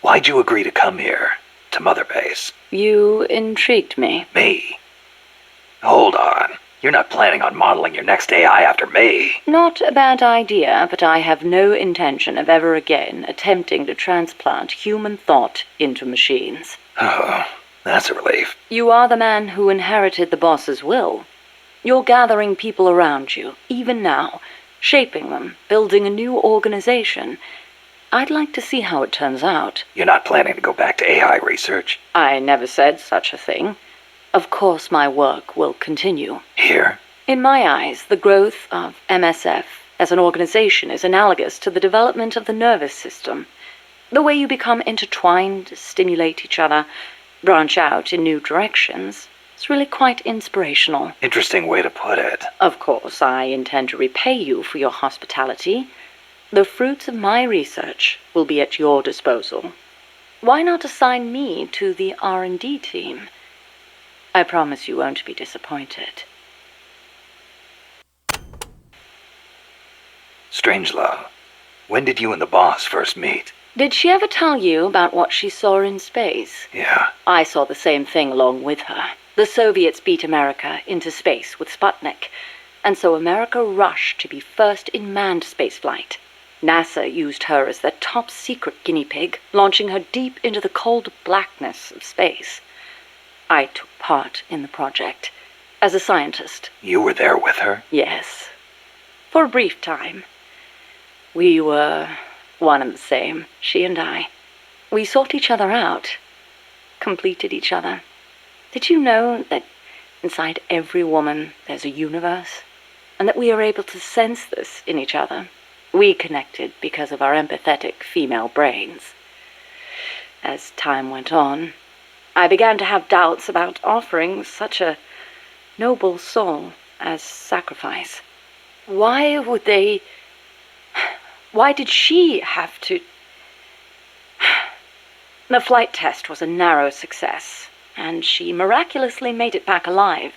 Why'd you agree to come here? To Mother Base? You intrigued me. Me? Hold on. You're not planning on modeling your next AI after me? Not a bad idea, but I have no intention of ever again attempting to transplant human thought into machines. Oh, that's a relief. You are the man who inherited the boss's will. You're gathering people around you, even now, shaping them, building a new organization. I'd like to see how it turns out. You're not planning to go back to AI research? I never said such a thing. Of course my work will continue. Here? In my eyes, the growth of MSF as an organization is analogous to the development of the nervous system. The way you become intertwined, stimulate each other, branch out in new directions. It's really quite inspirational. Interesting way to put it. Of course, I intend to repay you for your hospitality. The fruits of my research will be at your disposal. Why not assign me to the R&D team? I promise you won't be disappointed. Strangelove, when did you and the boss first meet? Did she ever tell you about what she saw in space? Yeah. I saw the same thing along with her. The Soviets beat America into space with Sputnik, and so America rushed to be first in manned spaceflight. NASA used her as their top-secret guinea pig, launching her deep into the cold blackness of space. I took part in the project, as a scientist. You were there with her? Yes. For a brief time. We were one and the same, she and I. We sought each other out, completed each other. Did you know that inside every woman there's a universe? And that we are able to sense this in each other? We connected because of our empathetic female brains. As time went on, I began to have doubts about offering such a noble soul as sacrifice. Why did she have to... The flight test was a narrow success, and she miraculously made it back alive,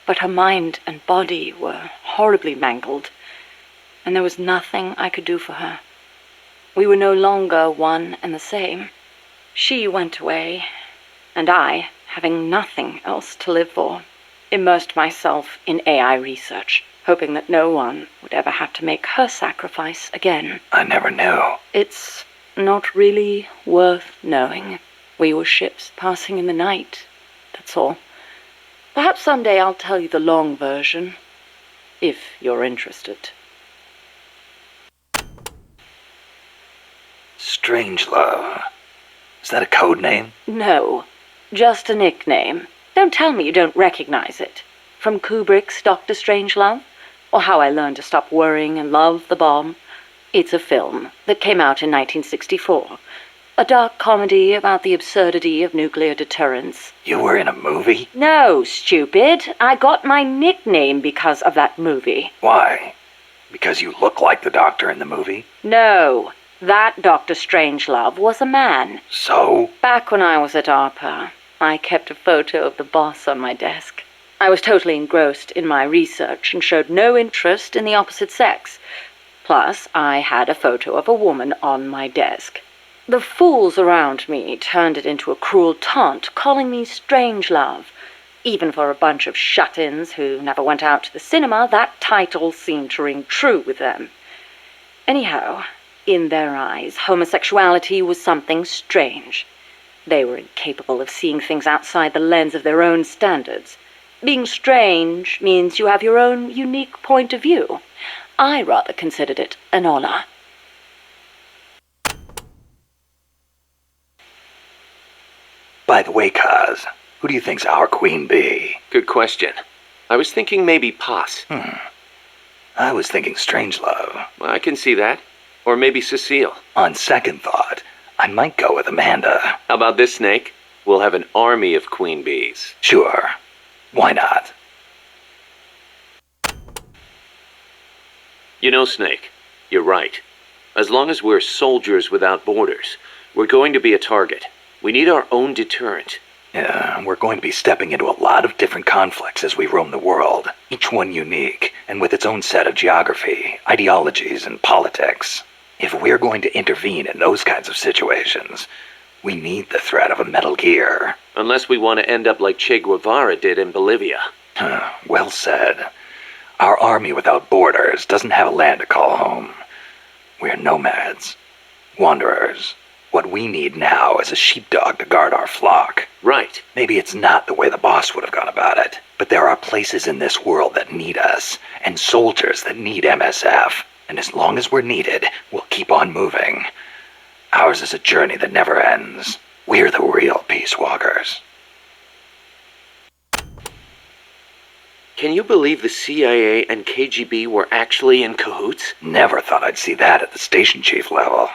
but her mind and body were horribly mangled, and there was nothing I could do for her. We were no longer one and the same. She went away, and I, having nothing else to live for, immersed myself in AI research, hoping that no one would ever have to make her sacrifice again. I never knew. It's not really worth knowing. We were ships passing in the night, that's all. Perhaps someday I'll tell you the long version, if you're interested. Strangelove. Is that a code name? No, just a nickname. Don't tell me you don't recognize it. From Kubrick's Dr. Strangelove, or How I Learned to Stop Worrying and Love the Bomb. It's a film that came out in 1964. A dark comedy about the absurdity of nuclear deterrence. You were in a movie? No, stupid. I got my nickname because of that movie. Why? Because you look like the doctor in the movie? No, that Dr. Strangelove was a man. So? Back when I was at ARPA, I kept a photo of the boss on my desk. I was totally engrossed in my research and showed no interest in the opposite sex. Plus, I had a photo of a woman on my desk. The fools around me turned it into a cruel taunt, calling me Strangelove. Even for a bunch of shut-ins who never went out to the cinema, that title seemed to ring true with them. Anyhow, in their eyes, homosexuality was something strange. They were incapable of seeing things outside the lens of their own standards. Being strange means you have your own unique point of view. I rather considered it an honor. By the way, Kaz, who do you think's our queen bee? Good question. I was thinking maybe Paz. I was thinking Strangelove. Well, I can see that. Or maybe Cecile. On second thought, I might go with Amanda. How about this, Snake? We'll have an army of queen bees. Sure. Why not? You know, Snake, you're right. As long as we're soldiers without borders, we're going to be a target. We need our own deterrent. Yeah, we're going to be stepping into a lot of different conflicts as we roam the world, each one unique, and with its own set of geography, ideologies, and politics. If we're going to intervene in those kinds of situations, We need the threat of a Metal Gear. Unless we want to end up like Che Guevara did in Bolivia. Well said. Our army without borders doesn't have a land to call home. We're nomads. Wanderers. What we need now is a sheepdog to guard our flock. Right. Maybe it's not the way the boss would have gone about it, but there are places in this world that need us, and soldiers that need MSF. And as long as we're needed, we'll keep on moving. Ours is a journey that never ends. We're the real Peace Walkers. Can you believe the CIA and KGB were actually in cahoots? Never thought I'd see that at the station chief level.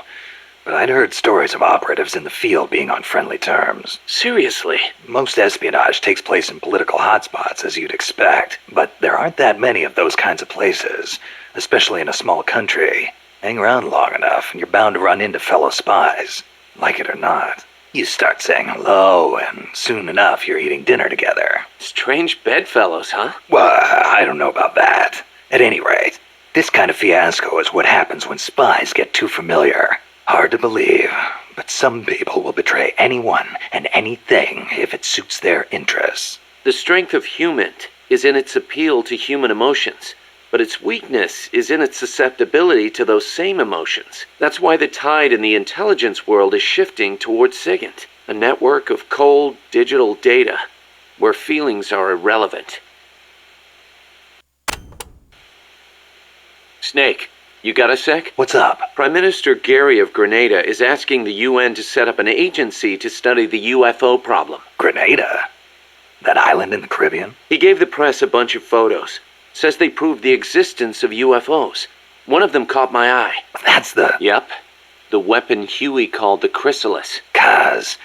But I'd heard stories of operatives in the field being on friendly terms. Seriously? Most espionage takes place in political hotspots, as you'd expect. But there aren't that many of those kinds of places, especially in a small country. Hang around long enough, and you're bound to run into fellow spies. Like it or not. You start saying hello, and soon enough you're eating dinner together. Strange bedfellows, huh? Well, I don't know about that. At any rate, this kind of fiasco is what happens when spies get too familiar. Hard to believe, but some people will betray anyone and anything if it suits their interests. The strength of human is in its appeal to human emotions, but its weakness is in its susceptibility to those same emotions. That's why the tide in the intelligence world is shifting towards SIGINT, a network of cold, digital data, where feelings are irrelevant. Snake, you got a sec? What's up? Prime Minister Gary of Grenada is asking the UN to set up an agency to study the UFO problem. Grenada? That island in the Caribbean? He gave the press a bunch of photos. Says they proved the existence of UFOs. One of them caught my eye. That's the... Yep. The weapon Huey called the Chrysalis. Kaz,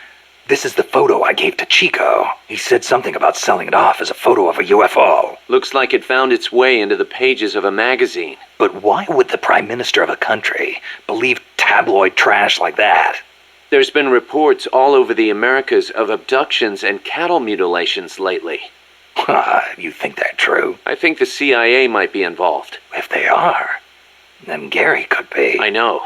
this is the photo I gave to Chico. He said something about selling it off as a photo of a UFO. Looks like it found its way into the pages of a magazine. But why would the Prime Minister of a country believe tabloid trash like that? There's been reports all over the Americas of abductions and cattle mutilations lately. You think they're true? I think the CIA might be involved. If they are, then Gary could be. I know.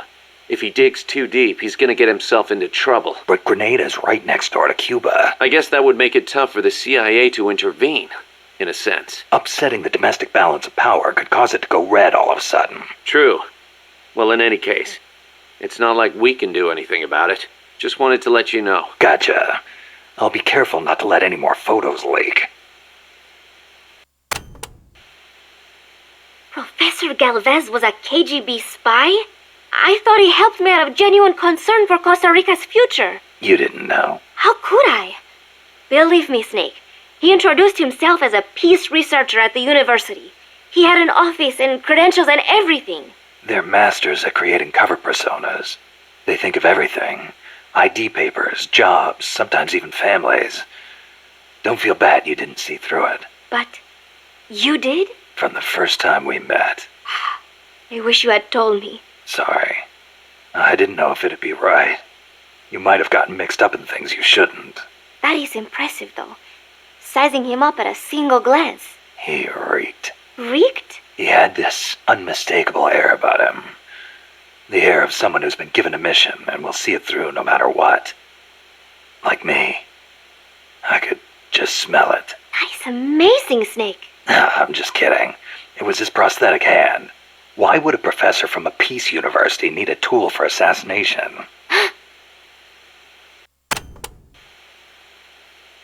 If he digs too deep, he's gonna get himself into trouble. But Grenada's right next door to Cuba. I guess that would make it tough for the CIA to intervene, in a sense. Upsetting the domestic balance of power could cause it to go red all of a sudden. True. Well, in any case, it's not like we can do anything about it. Just wanted to let you know. Gotcha. I'll be careful not to let any more photos leak. Professor Galvez was a KGB spy? I thought he helped me out of genuine concern for Costa Rica's future. You didn't know? How could I? Believe me, Snake. He introduced himself as a peace researcher at the university. He had an office and credentials and everything. They're masters at creating cover personas. They think of everything. ID papers, jobs, sometimes even families. Don't feel bad you didn't see through it. But you did? From the first time we met. I wish you had told me. Sorry. I didn't know if it'd be right. You might have gotten mixed up in things you shouldn't. That is impressive, though. Sizing him up at a single glance. He reeked. Reeked? He had this unmistakable air about him. The air of someone who's been given a mission and will see it through no matter what. Like me. I could just smell it. That is amazing, Snake. I'm just kidding. It was his prosthetic hand. Why would a professor from a peace university need a tool for assassination?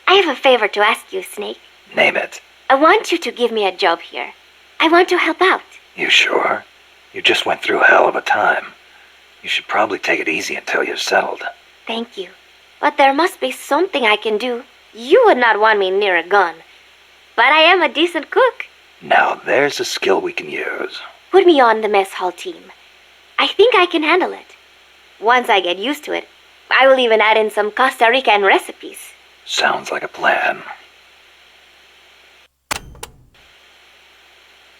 I have a favor to ask you, Snake. Name it. I want you to give me a job here. I want to help out. You sure? You just went through a hell of a time. You should probably take it easy until you're settled. Thank you. But there must be something I can do. You would not want me near a gun. But I am a decent cook. Now there's a skill we can use. Put me on the mess hall team. I think I can handle it. Once I get used to it, I will even add in some Costa Rican recipes. Sounds like a plan.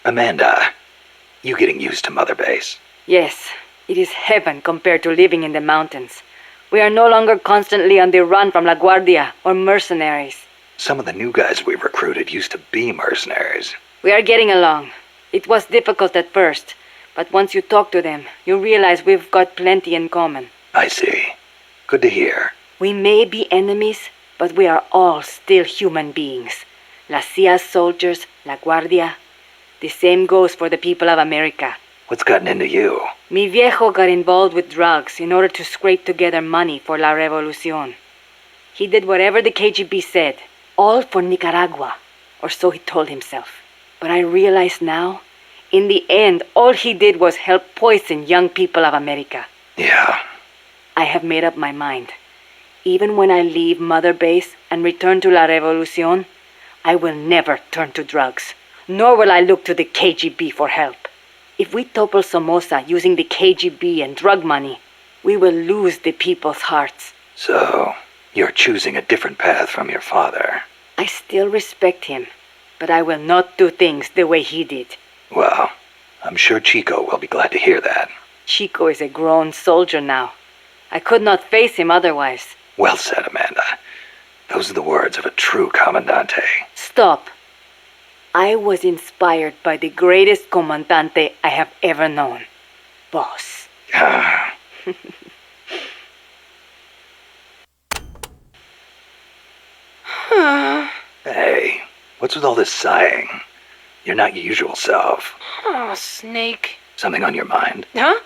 Amanda, you getting used to Mother Base? Yes, it is heaven compared to living in the mountains. We are no longer constantly on the run from La Guardia or mercenaries. Some of the new guys we recruited used to be mercenaries. We are getting along. It was difficult at first, but once you talk to them, you realize we've got plenty in common. I see. Good to hear. We may be enemies, but we are all still human beings. La CIA soldiers, La Guardia. The same goes for the people of America. What's gotten into you? Mi viejo got involved with drugs in order to scrape together money for La Revolucion. He did whatever the KGB said, all for Nicaragua, or so he told himself. But I realize now, in the end, all he did was help poison young people of America. Yeah. I have made up my mind. Even when I leave Mother Base and return to La Revolucion, I will never turn to drugs, nor will I look to the KGB for help. If we topple Somoza using the KGB and drug money, we will lose the people's hearts. So, you're choosing a different path from your father. I still respect him, but I will not do things the way he did. Well, I'm sure Chico will be glad to hear that. Chico is a grown soldier now. I could not face him otherwise. Well said, Amanda. Those are the words of a true Comandante. Stop. I was inspired by the greatest Comandante I have ever known. Boss. Ah. Hey, what's with all this sighing? You're not your usual self. Oh, Snake. Something on your mind? Huh?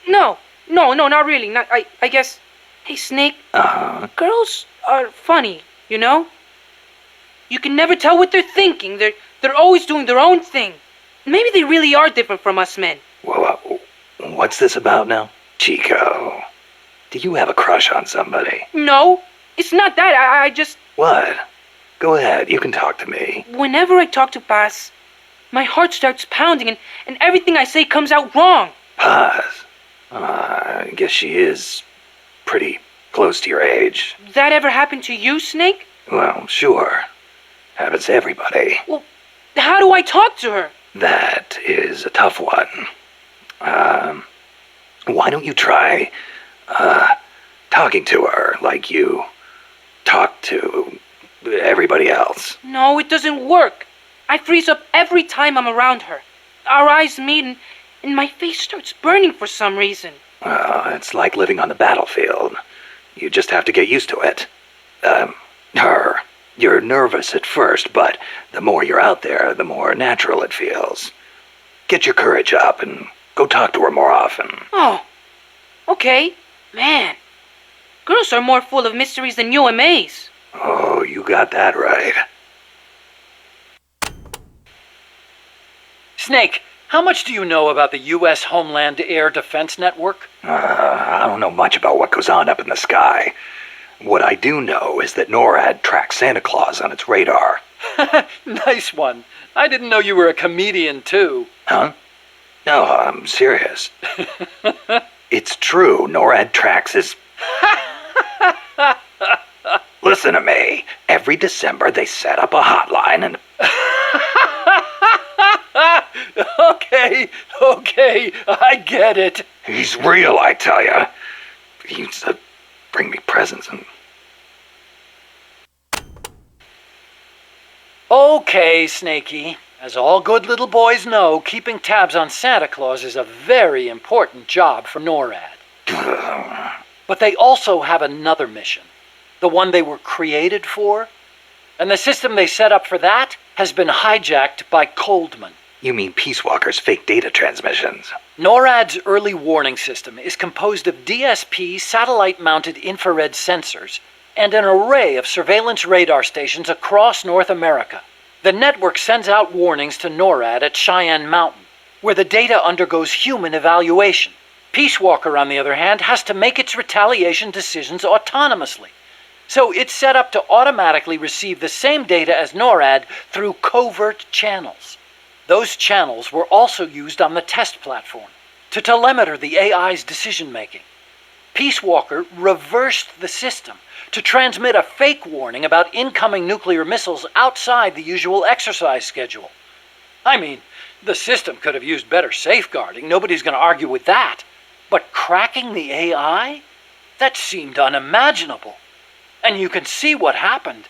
No, not really. I guess. Hey, Snake. Uh-huh. Girls are funny, you know? You can never tell what they're thinking. They're always doing their own thing. Maybe they really are different from us men. Whoa, what's this about now? Chico, do you have a crush on somebody? No, it's not that. I just. What? Go ahead, you can talk to me. Whenever I talk to Paz, my heart starts pounding and everything I say comes out wrong. Paz? I guess she is pretty close to your age. That ever happened to you, Snake? Well, sure. Happens to everybody. Well, how do I talk to her? That is a tough one. Why don't you try, talking to her like you talk to everybody else? No, it doesn't work. I freeze up every time I'm around her. Our eyes meet and my face starts burning for some reason. It's like living on the battlefield. You just have to get used to it. You're nervous at first, but the more you're out there, the more natural it feels. Get your courage up and go talk to her more often. Oh, okay. Man, girls are more full of mysteries than UMAs. Oh, you got that right. Snake, how much do you know about the U.S. Homeland Air Defense Network? I don't know much about what goes on up in the sky. What I do know is that NORAD tracks Santa Claus on its radar. Nice one. I didn't know you were a comedian, too. Huh? No, I'm serious. It's true, NORAD tracks his... Listen to me. Every December they set up a hotline and... Okay, I get it. He's real, I tell you. He used to bring me presents and... Okay, Snakey. As all good little boys know, keeping tabs on Santa Claus is a very important job for NORAD. But they also have another mission. The one they were created for. And the system they set up for that has been hijacked by Coldman. You mean Peace Walker's fake data transmissions? NORAD's early warning system is composed of DSP satellite-mounted infrared sensors and an array of surveillance radar stations across North America. The network sends out warnings to NORAD at Cheyenne Mountain, where the data undergoes human evaluation. Peace Walker, on the other hand, has to make its retaliation decisions autonomously. So it's set up to automatically receive the same data as NORAD through covert channels. Those channels were also used on the test platform to telemeter the AI's decision-making. Peace Walker reversed the system to transmit a fake warning about incoming nuclear missiles outside the usual exercise schedule. I mean, the system could have used better safeguarding. Nobody's going to argue with that. But cracking the AI? That seemed unimaginable. And you can see what happened.